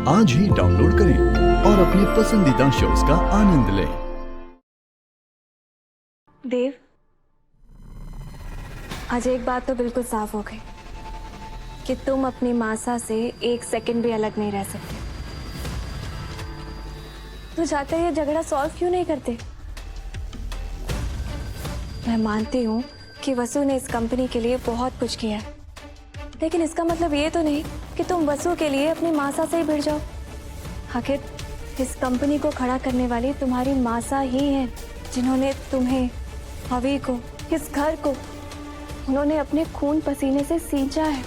आज ही डाउनलोड करें और अपने पसंदीदा शोज का आनंद लें। देव, आज एक बात तो बिल्कुल साफ हो गई कि तुम अपनी मासा से एक सेकंड भी अलग नहीं रह सकते। तू चाहते ये झगड़ा सॉल्व क्यों नहीं करते? मैं मानती हूँ कि वसु ने इस कंपनी के लिए बहुत कुछ किया है, लेकिन इसका मतलब ये तो नहीं कि तुम वसु के लिए अपनी मासा से ही भिड़ जाओ। आखिर इस कंपनी को खड़ा करने वाली तुम्हारी मासा ही है, जिन्होंने तुम्हें, अभी को, इस घर को उन्होंने अपने खून पसीने से सींचा है।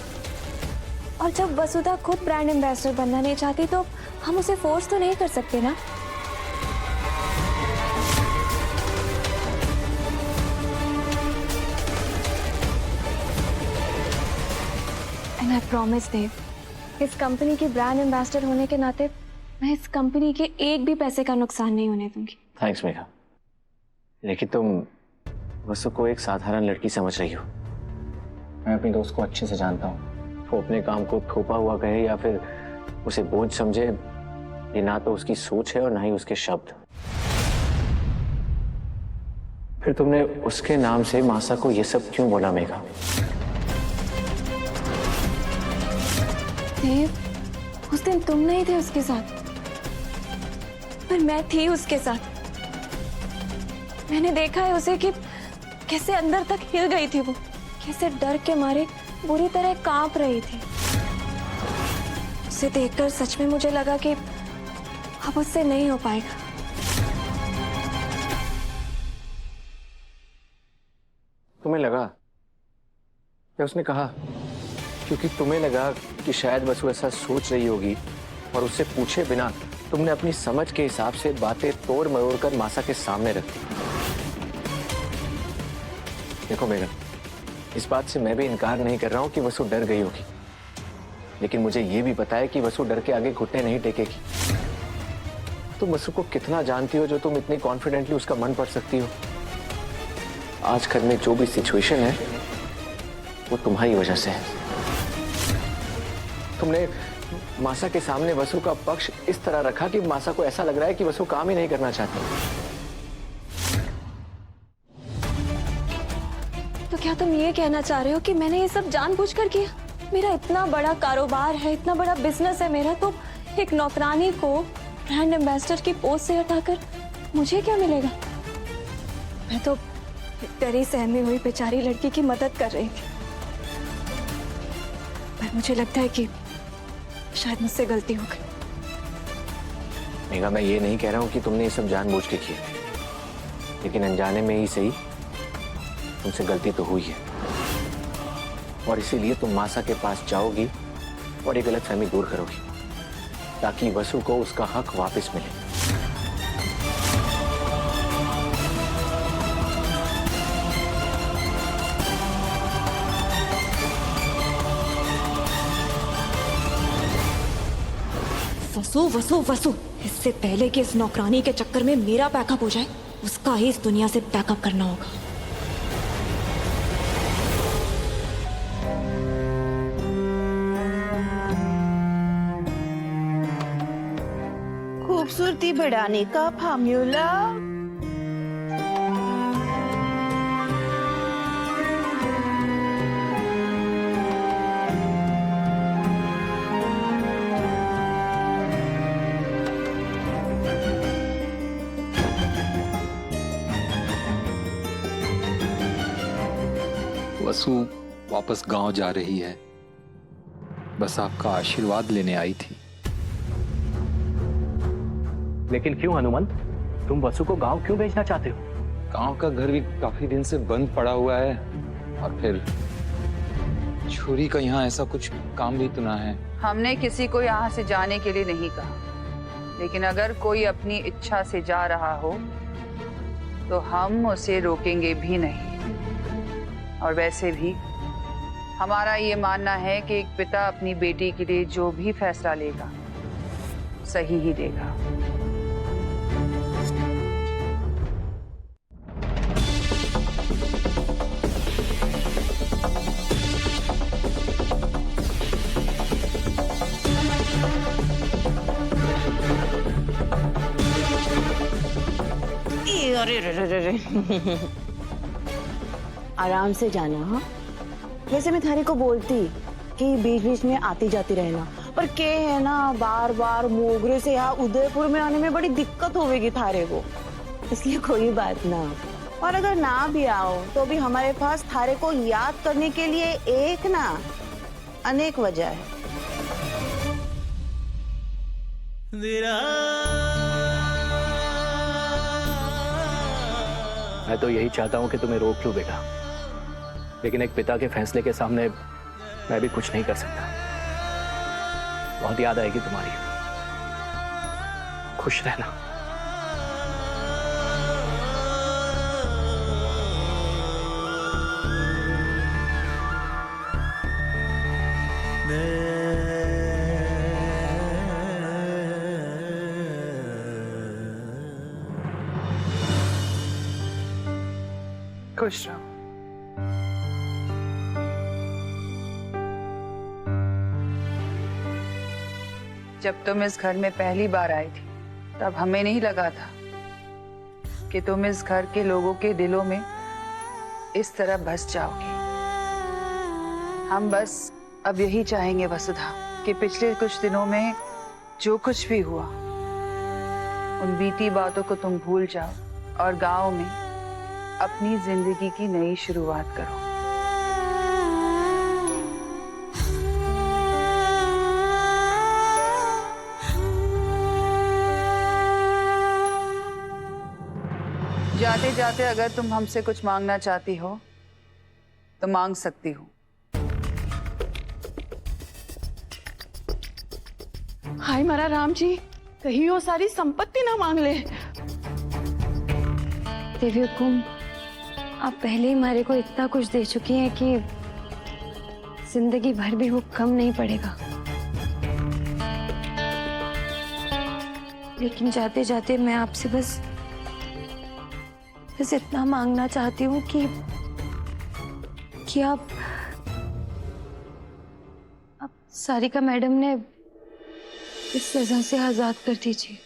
और जब वसुधा खुद ब्रांड एम्बेसडर बनना नहीं चाहती तो हम उसे फोर्स तो नहीं कर सकते ना। एंड आई प्रॉमिस देव, इस कंपनी की ब्रांड एम्बेसडर होने के नाते मैं इस कंपनी के एक भी पैसे का नुकसान नहीं होने दूंगी। थैंक्स मेघा, लेकिन तुम वसु को एक साधारण लड़की समझ रही हो। मैं अपनी दोस्त को अच्छे से जानता हूँ। वो अपने काम को थोपा हुआ कहे या फिर उसे बोझ समझे, ये ना तो उसकी सोच है और ना ही उसके शब्द। फिर तुमने उसके नाम से मासा को ये सब क्यों बोला मेघा? देव, उस दिन तुम नहीं थे उसके साथ, पर मैं थी उसके साथ। मैंने देखा है उसे कि कैसे अंदर तक हिल गई थी, वो कैसे डर के मारे बुरी तरह कांप रही थी। उसे देखकर सच में मुझे लगा कि अब उससे नहीं हो पाएगा। तुम्हें लगा या उसने कहा? क्योंकि तुम्हें लगा कि शायद वसु ऐसा सोच रही होगी और उससे पूछे बिना तुमने अपनी समझ के हिसाब से बातें तोड़ मरोड़ कर मासा के सामने रख दी। देखो मेघा, इस बात से मैं भी इनकार नहीं कर रहा हूं कि वसु डर गई होगी, लेकिन मुझे यह भी पता है कि वसु डर के आगे घुटने नहीं टेकेगी। तुम वसु को कितना जानती हो जो तुम इतनी कॉन्फिडेंटली उसका मन पढ़ सकती हो? आज घर में जो भी सिचुएशन है वो तुम्हारी वजह से है। तुमने मासा के सामने वसु का पक्ष इस तरह रखा कि मासा को ऐसा लग रहा है कि वसु काम ही नहीं करना चाहती। तो क्या तुम ये कहना चाह रहे हो कि मैंने ये सब जानबूझकर किया? मेरा इतना बड़ा कारोबार है, इतना बड़ा बिजनेस है मेरा, तो एक नौकरानी को ब्रांड एम्बेसडर की पोस्ट से हटाकर मुझे क्या मिलेगा? मैं तो डरी सहमी हुई बेचारी लड़की की मदद कर रही थी, पर मुझे लगता है कि शायद मुझसे गलती हो गई। मेघा, मैं ये नहीं कह रहा हूं कि तुमने ये सब जानबूझ के किया, लेकिन अनजाने में ही सही तुमसे गलती तो हुई है, और इसीलिए तुम मासा के पास जाओगी और ये गलतफहमी दूर करोगी ताकि वसु को उसका हक वापस मिले। वसु वसु वसु, इससे पहले कि इस नौकरानी के चक्कर में मेरा पैकअप हो जाए, उसका ही इस दुनिया से पैकअप करना होगा। खूबसूरती बढ़ाने का फार्मूला। वसु वापस गांव जा रही है, बस आपका आशीर्वाद लेने आई थी। लेकिन क्यों हनुमंत, तुम वसु को गांव क्यों भेजना चाहते हो? गांव का घर भी काफी दिन से बंद पड़ा हुआ है, और फिर छोरी का यहाँ ऐसा कुछ काम भी तो ना है। हमने किसी को यहाँ से जाने के लिए नहीं कहा, लेकिन अगर कोई अपनी इच्छा से जा रहा हो तो हम उसे रोकेंगे भी नहीं। और वैसे भी हमारा ये मानना है कि एक पिता अपनी बेटी के लिए जो भी फैसला लेगा सही ही देगा। अरे रे रे रे रे। आराम से जाना। हाँ, वैसे मैं थारे को बोलती कि बीच बीच में आती जाती रहना, पर के है ना बार बार मोगरे से यहाँ उदयपुर में आने में बड़ी दिक्कत होगी थारे को, इसलिए कोई बात ना। और अगर ना भी आओ तो भी हमारे पास थारे को याद करने के लिए एक ना अनेक वजह है। मैं तो यही चाहता हूं कि तुम्हें रोक लूं बेटा, लेकिन एक पिता के फैसले के सामने मैं भी कुछ नहीं कर सकता। बहुत याद आएगी तुम्हारी। खुश रहना। खुश रहो। जब तुम इस घर में पहली बार आई थी तब हमें नहीं लगा था कि तुम इस घर के लोगों के दिलों में इस तरह बस जाओगी। हम बस अब यही चाहेंगे वसुधा कि पिछले कुछ दिनों में जो कुछ भी हुआ उन बीती बातों को तुम भूल जाओ और गांव में अपनी जिंदगी की नई शुरुआत करो। जाते जाते अगर तुम हमसे कुछ मांगना चाहती हो तो मांग सकती हो। हाय मारा राम जी, कहीं वो सारी संपत्ति ना मांग ले। देवी हुकुम, आप पहले ही हमारे को इतना कुछ दे चुकी हैं कि जिंदगी भर भी वो कम नहीं पड़ेगा। लेकिन जाते जाते मैं आपसे बस इतना मांगना चाहती हूँ कि आप सारिका मैडम ने इस सजा से आजाद कर दीजिए।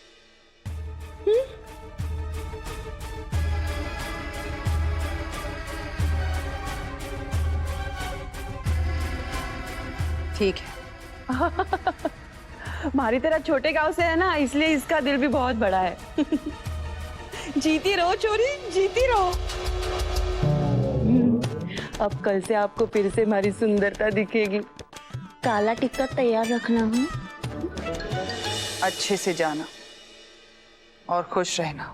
ठीक है। हमारी तरह छोटे गांव से है ना, इसलिए इसका दिल भी बहुत बड़ा है। जीती रहो चोरी, जीती रहो। अब कल से आपको फिर से हमारी सुंदरता दिखेगी। काला टिक्का तैयार रखना है। अच्छे से जाना और खुश रहना।